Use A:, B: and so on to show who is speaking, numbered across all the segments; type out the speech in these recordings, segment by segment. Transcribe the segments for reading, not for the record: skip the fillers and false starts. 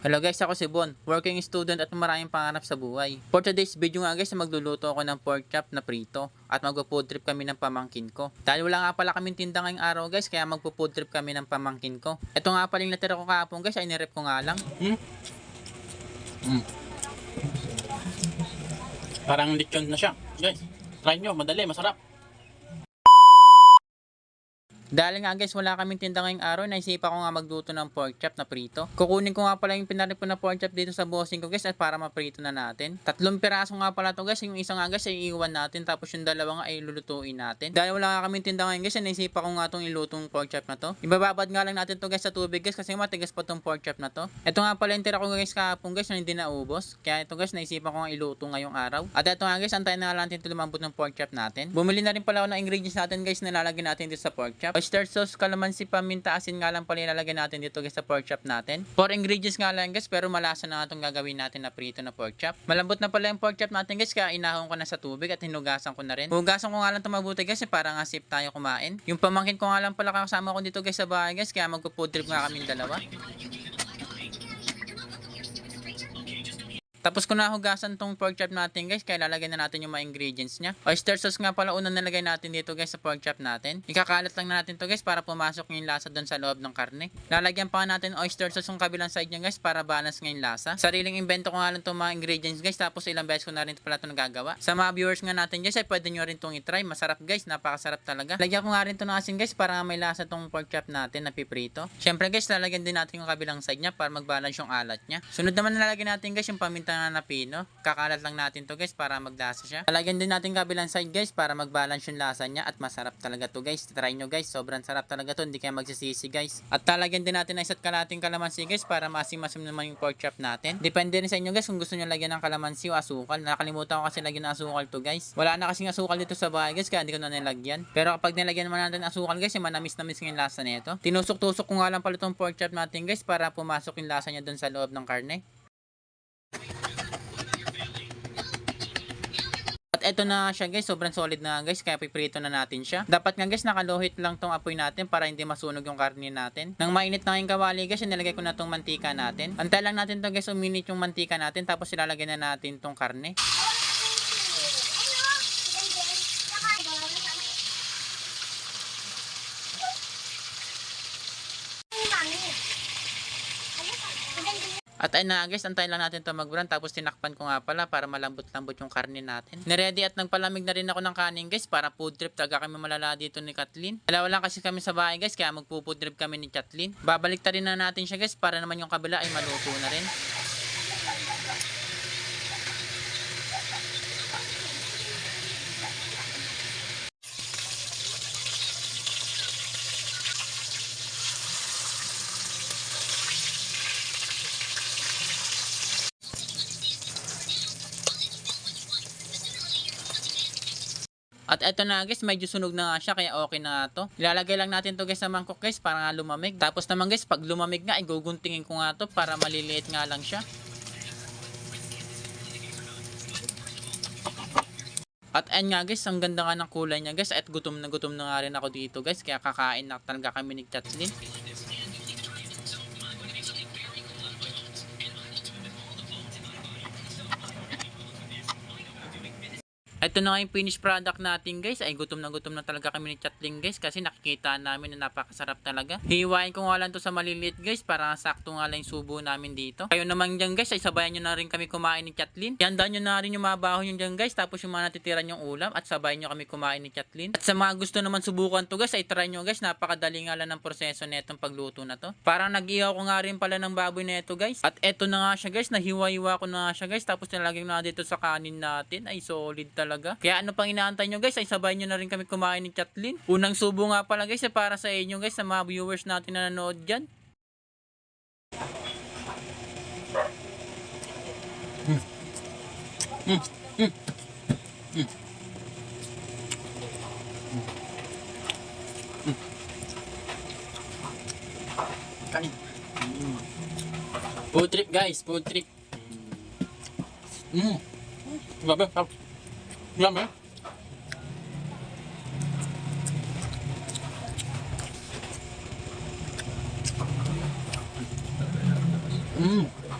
A: Hello guys, ako si Bon, working student at maraming pangarap sa buhay. For today's video nga guys, magluluto ako ng pork chop na prito at magpo-food trip kami ng pamangkin ko. Dahil wala nga pala kaming tinda ngayong araw guys, kaya magpo-food trip kami ng pamangkin ko. Ito nga pala yung natira ko kahapon guys, ay nirep ko nga lang.
B: Parang lechon na siya. Guys, try nyo. Madali, masarap.
A: Dahil nga guys, wala kaming tinda ngayong araw, naisipan ko nga magluto ng pork chop na prito. Kukunin ko nga pala yung pinarip ko na pork chop dito sa bossing ko guys at para maprito na natin. 3 piraso nga pala to guys, yung isa nga guys ay iiwan natin tapos yung dalawa nga ay lulutuin natin. Dahil wala nga kaming tinda ngayon guys, naisipan ko nga itong ilutong pork chop na to. Ibababad nga lang natin to guys sa tubig guys kasi matigas pa tong pork chop na to. Ito nga pala yung tira ko guys kahapon guys na hindi naubos. Kaya ito guys, naisipan ko nga iluto ngayong araw. At ito nga guys, antayin na lang natin ito lumambot ng pork chop natin. Bumili na rin pala ako ng ingredients natin guys na lalagyan natin dito sa pork chop. Oyster sauce, kalamansi, paminta, asin nga lang pala ilalagay natin dito guys sa pork chop natin. 4 ingredients nga lang guys, pero malasa na nga itong gagawin natin na prito na pork chop. Malambot na pala yung pork chop natin guys, kaya inahon ko na sa tubig at hinugasan ko na rin. Hugasan ko nga lang ito mabuti guys, para nga safe tayo kumain. Yung pamangkin ko nga lang pala kasama ko dito guys sa bahay guys, kaya magpo-food trip nga kaming dalawa. Tapos kung nahugasan tong pork chop natin guys, kaya lalagyan na natin yung mga ingredients niya. Oyster sauce nga pala unang nalagay natin dito guys sa pork chop natin. Ikakalat lang natin to guys para pumasok yung lasa doon sa loob ng karne. Lalagyan pa natin oyster sauce yung kabilang side niya guys para balance nga yung lasa. Sariling invento ko nga lang itong mga ingredients guys, tapos ilang beses ko na rin pala ito nagagawa. Sa mga viewers nga natin guys, ay pwede nyo rin itong itry. Masarap guys, napakasarap talaga. Lagyan ko nga rin ito ng asin guys para may lasa tong pork chop natin na piprito. Syempre guys, lalagyan din natin yung kabilang side niya para mag-balance yung alat niya. Sunod naman nalagyan natin guys yung paminta na pino. Kakalat lang natin to guys para maglasa siya. Lalagyan din natin kabilang side guys para mag-balance yung lasa niya at masarap talaga to guys. Try nyo guys, sobrang sarap talaga to, hindi kayo magsisisi guys. At talagyan din natin ng isa't kalating kalamansi guys para masim-masim naman yung pork chop natin. Depende rin sa inyo guys kung gusto nyo lagyan ng kalamansi o asukal. Nakalimutan ko kasi lagyan ng asukal to guys. Wala na kasing asukal dito sa bahay guys, kaya hindi ko na nilagyan. Pero kapag nilagyan naman natin asukal guys, yung manamis-namis yung lasa nito. Tinusok-tusok ko nga lang pala itong pork chop natin guys para pumasok yung lasa niya dun sa loob ng karne. Ito na siya guys, sobrang solid na guys, kaya piprito na natin siya. Dapat nga guys, nakaluhit lang tong apoy natin para hindi masunog yung karne natin. Nang mainit na yung kawali guys, nilagay ko na tong mantika natin. Antay lang natin to guys, uminit yung mantika natin, tapos ilalagay na natin tong karne. At ayun na guys, antayin lang natin ito mag-brown, tapos tinakpan ko nga pala para malambot-lambot yung karne natin. Niready at nagpalamig na rin ako ng kanin guys para food trip talaga kami malala dito ni Kathleen. Wala kasi kami sa bahay guys, kaya magpo-food trip kami ni Kathleen. Babalik ta rin na natin siya guys para naman yung kabila ay maluto na rin. At eto na guys, medyo sunog na nga siya kaya okay na to. Ilalagay lang natin to guys sa mangkok guys para nga lumamig. Tapos naman guys, pag lumamig nga, iguguntingin ko nga to para maliliit nga lang siya. At ayun nga guys, ang ganda nga ng kulay niya guys. At gutom na nga rin ako dito guys. Kaya kakain na talaga kami ni Kathleen. Ito na nga yung finished product natin guys. Ay gutom na talaga kami ni Kathleen guys. Kasi nakikita namin na napakasarap talaga. Hiwain ko nga lang to sa maliliit guys. Para sakto nga lang yung subo namin dito. Kayo naman dyan guys, ay sabayan nyo na rin kami kumain ni Kathleen. Iandaan nyo na rin yung mga baho nyo dyan guys. Tapos yung mga natitiran yung ulam. At sabayan nyo kami kumain ni Kathleen. At sa mga gusto naman subukan to guys, ay try nyo guys. Napakadali nga lang ng proseso netong pagluto na to. Parang nag-ihaw ko nga rin pala ng baboy neto guys. At eto na nga siya guys. Nahiwa-hiwa ko na nga siya guys. Tapos nilagay na dito sa kanin natin. Ay solid talaga. Kaya ano pang inaantay nyo guys, ay sabay nyo na rin kami kumain ni Kathleen. Unang subo nga pala guys, ay para sa inyo guys, sa mga viewers natin na nanood dyan. Food trip guys, food trip.
B: Grabe, sarap. Grabe.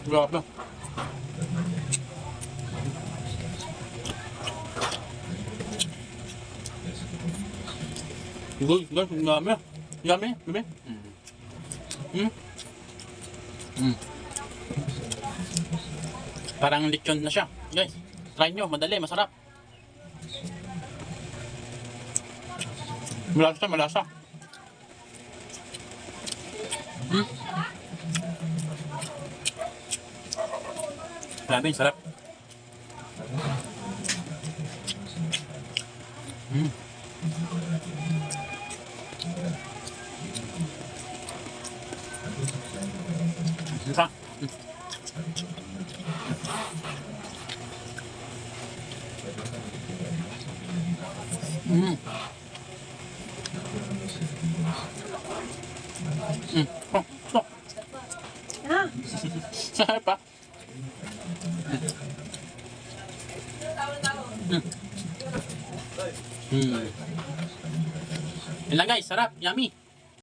B: Grabe. Guys, guys, ang dami. Yummy, yummy. Parang lechon na siya. Guys, try nyo, madali, masarap. Malasa, malasa. Grabe, sarap. Isa. Oh, oh. Sarap pa. Yan lang guys, sarap, yummy.